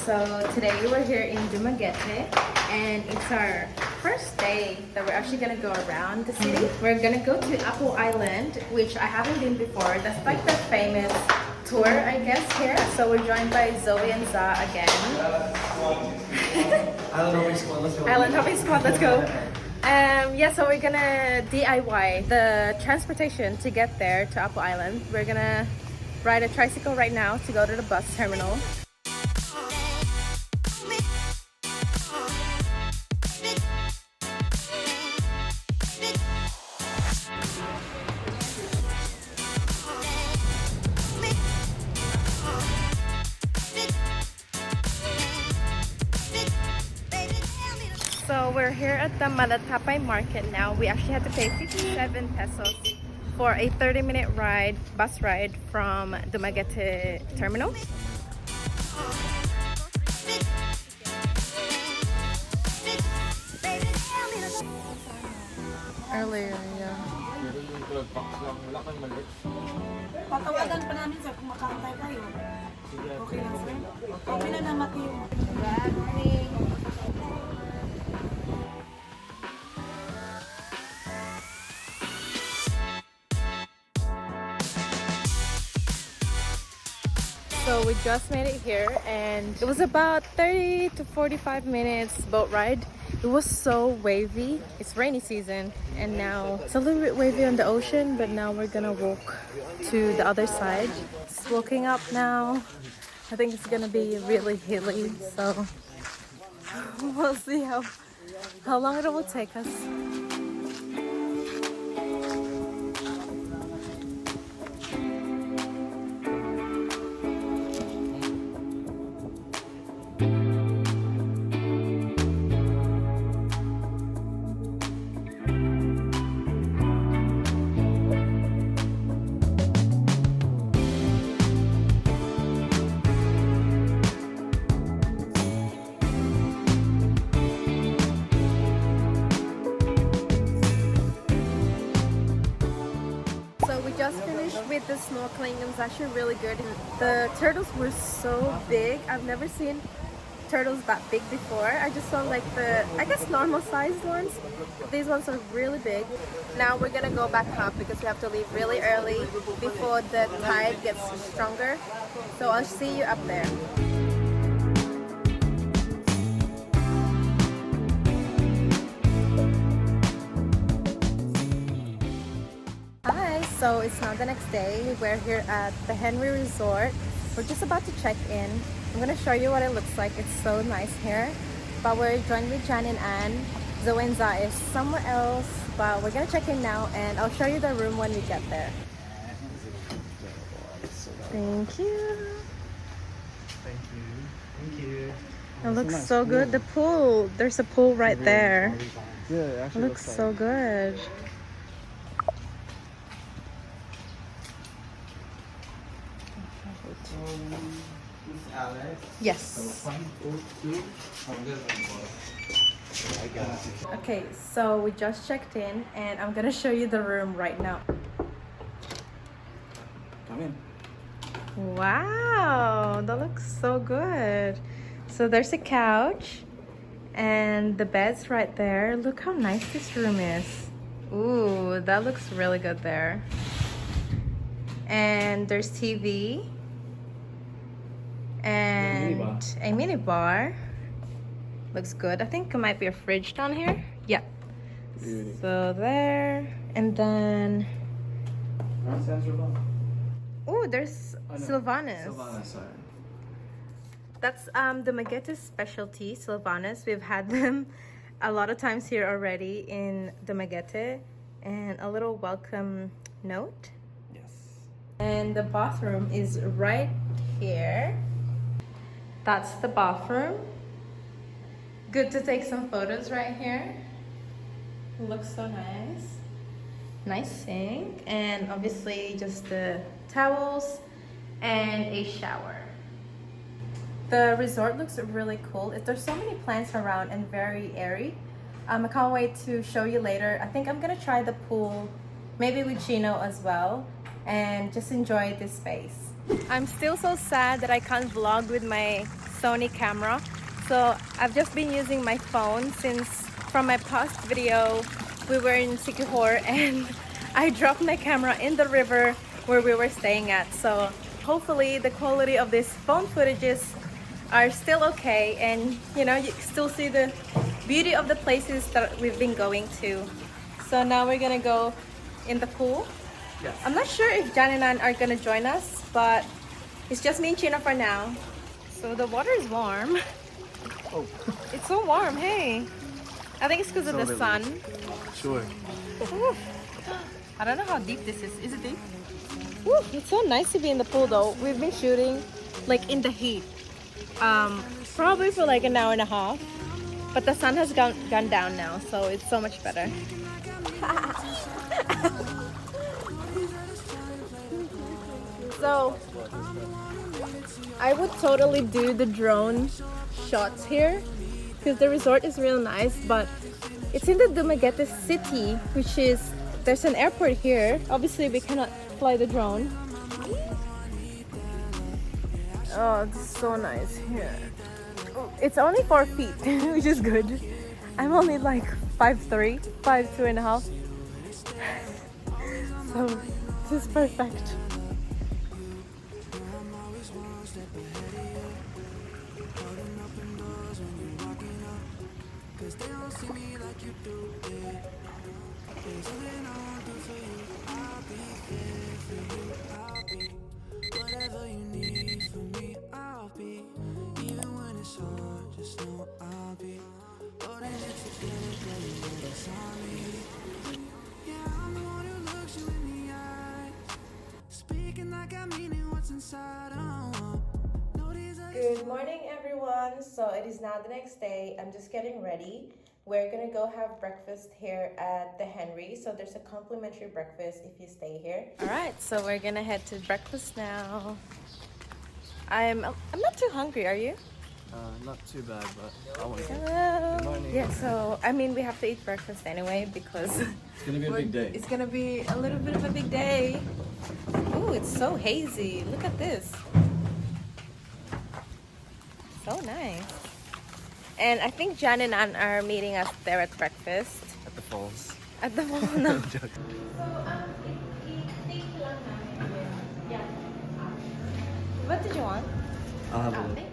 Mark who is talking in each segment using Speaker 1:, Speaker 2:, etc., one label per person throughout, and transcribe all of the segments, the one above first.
Speaker 1: So today we're here in Dumaguete and it's our first day that we're actually gonna go around the city. We're gonna go to Apple Island, which I haven't been before. That's like the famous tour, I guess, here. So we're joined by Zoe and Czar again.
Speaker 2: Island hopping squad, let's go.
Speaker 1: Island hopping squad, let's go. Yeah, so we're gonna DIY the transportation to get there to Apple Island. We're gonna ride a tricycle right now to go to the bus terminal. So we're here at the Malatapay market now. We actually had to pay 57 pesos for a 30-minute ride, bus ride from Dumaguete terminal. Earlier, yeah.
Speaker 3: Patawagan pa namin sir kung makaantay kayo. Okay lang sir? Okay na naman kayo.
Speaker 1: So we just made it here and it was about 30 to 45 minutes boat ride. It was so wavy. It's rainy season and now it's a little bit wavy on the ocean, but now we're gonna walk to the other side. It's walking up now. I think it's gonna be really hilly, so we'll see how long it will take us. Just finished with the snorkeling. It was actually really good. The turtles were so big. I've never seen turtles that big before. I just saw like the, I guess, normal sized ones. These ones are really big. Now we're gonna go back up because we have to leave really early before the tide gets stronger. So I'll see you up there. So it's now the next day. We're here at the Henry Resort. We're just about to check in. I'm gonna show you what it looks like. It's so nice here. But we're joined with Jan and Anne. Zoe and Czar is somewhere else, but we're gonna check in now and I'll show you the room when we get there. Thank you.
Speaker 2: Thank you. Thank you.
Speaker 1: It looks so good. The pool. There's a pool right there.
Speaker 2: Yeah, it
Speaker 1: It
Speaker 2: actually
Speaker 1: looks so good. Yes. Okay, so we just checked in and I'm gonna show you the room right now.
Speaker 2: Come in.
Speaker 1: Wow, that looks so good. So there's a couch and the bed's right there. Look how nice this room is. Ooh, that looks really good there. And there's TV. And a mini bar. Looks good. I think it might be a fridge down here. Yeah. So there. And then oh, there's Sylvanas.
Speaker 2: Sylvanas, sorry.
Speaker 1: That's the Dumaguete specialty, Sylvanas. We've had them a lot of times here already in Dumaguete. And a little welcome note.
Speaker 2: Yes.
Speaker 1: And the bathroom is right here. That's the bathroom. Good to take some photos right here. Looks so nice. Nice sink, and obviously just the towels and a shower. The resort looks really cool. There's so many plants around and very airy. I can't wait to show you later. I think I'm gonna try the pool, maybe with CHENO as well, and just enjoy this space. I'm still so sad that I can't vlog with my Sony camera. So I've just been using my phone since from my past video we were in Sikihor and I dropped my camera in the river where we were staying at. So hopefully the quality of these phone footages are still okay, and you know, you still see the beauty of the places that we've been going to. So now we're gonna go in the pool.
Speaker 2: Yes.
Speaker 1: I'm not sure if Jan and Ann are gonna join us, but it's just me and Chino for now. So the water is warm.
Speaker 2: Oh.
Speaker 1: It's so warm, hey. I think it's because of the sun.
Speaker 2: Sure.
Speaker 1: Ooh. I don't know how deep this is. Is it deep? Ooh, it's so nice to be in the pool though. We've been shooting like in the heat. Probably for like an hour and a half. But the sun has gone down now, so it's so much better. So I would totally do the drone shots here because the resort is real nice, but it's in the Dumaguete city, which is, there's an airport here. Obviously we cannot fly the drone. Oh, it's so nice here. It's only 4 feet, which is good. I'm only like 5'3", 5'2.5". So this is perfect. Good morning everyone. So it is now the next day. I'm just getting ready. We're gonna go have breakfast here at the Henry. So there's a complimentary breakfast if you stay here. Alright, so we're gonna head to breakfast now. I'm not too hungry, are you?
Speaker 2: Not too bad, but I want to.
Speaker 1: Hello.
Speaker 2: Good morning.
Speaker 1: Yeah, so I mean we have to eat breakfast anyway because
Speaker 2: It's gonna be a big day.
Speaker 1: it's gonna be a little bit of a big day. Ooh, it's so hazy. Look at this. So nice. And I think Jan and Ann are meeting us there at breakfast.
Speaker 2: At the falls.
Speaker 1: At the mall, no.
Speaker 2: I'm joking.
Speaker 1: So, yeah. What did you want?
Speaker 2: I'll have a look.
Speaker 1: Thank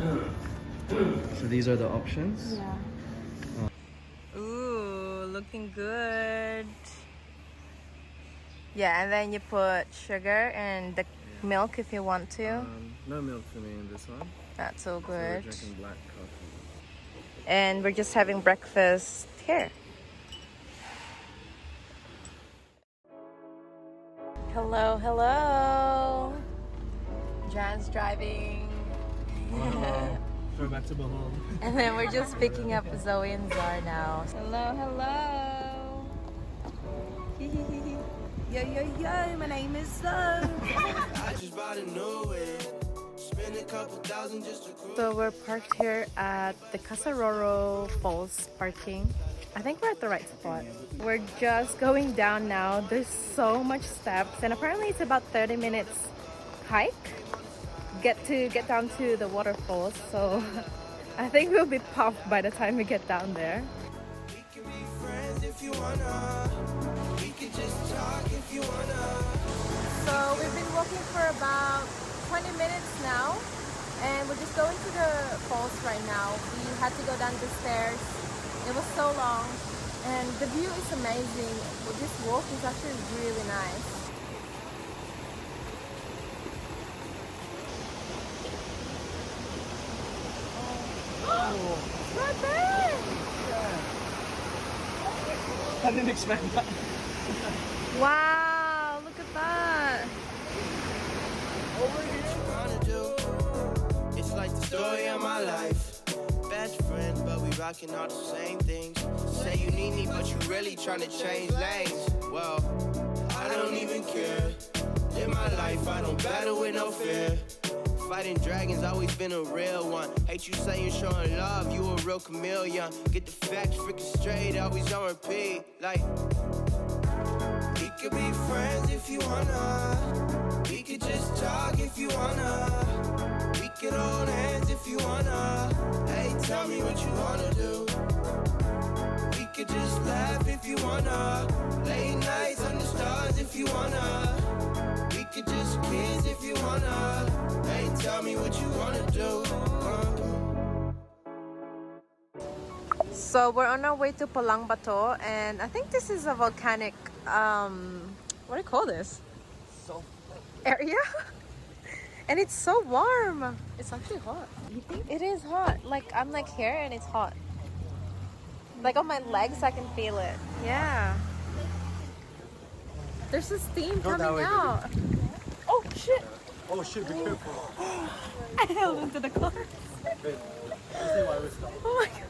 Speaker 1: you.
Speaker 2: So these are the options.
Speaker 1: Yeah. Ooh, looking good. Yeah, and then you put sugar and the milk if you want to.
Speaker 2: No milk for me in this one.
Speaker 1: That's so
Speaker 2: So we're
Speaker 1: good.
Speaker 2: drinking black coffee.
Speaker 1: And we're just having breakfast here. Hello, hello. Jan's driving.
Speaker 2: Wow. We're back to Bohol.
Speaker 1: And then we're just picking up Zoe and Czar now. Hello, hello.
Speaker 3: Yo, yo, yo, my name is Zoe.
Speaker 4: I just bought a new it. Spend a couple thousand just to cruise.
Speaker 1: So we're parked here at the Casaroro Falls parking. I think we're at the right spot. We're just going down now. There's so much steps and apparently it's about 30 minutes hike get down to the waterfalls. So I think we'll be pumped by the time we get down there.
Speaker 4: We can be friends if you wanna. We can just talk if you wanna.
Speaker 1: So we've been walking for about 20 minutes now and we're just going to the falls right now. We had to go down the stairs. It was so long and the view is amazing. This walk is actually really nice. Oh, right there!
Speaker 2: I didn't expect that.
Speaker 1: Wow, look at that!
Speaker 4: Tryna do. It's like the story of my life. Best friends, but we rocking all the same things. Say you need me, but you really tryna change lanes. Well, I don't even care. Live my life, I don't battle with no fear. Fighting dragons, always been a real one. Hate you saying showing love, you a real chameleon. Get the facts freaking straight, always on repeat. Like, we could be friends if you wanna. We could just if you wanna. Late nights under stars if you wanna. We could just kiss if you wanna. Hey, tell me what you wanna do.
Speaker 1: So we're on our way to Palang Bato, and I think this is a volcanic, what do you call this? Area? And it's so warm. It's actually hot. You think? It is hot. Like, I'm like here and it's hot. Like on my legs, I can feel it. Yeah. There's a steam coming out. Oh shit!
Speaker 2: Oh shit, be careful.
Speaker 1: I held into the car.
Speaker 2: Wait, let's see why we stopped.
Speaker 1: Oh my god.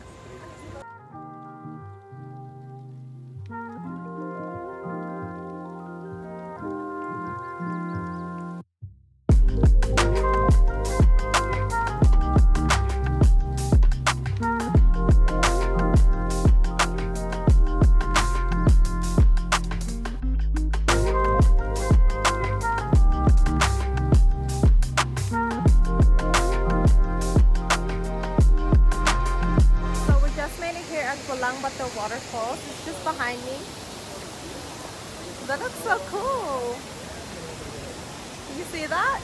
Speaker 1: Waterfalls. It's just behind me. That looks so cool. Can you see that?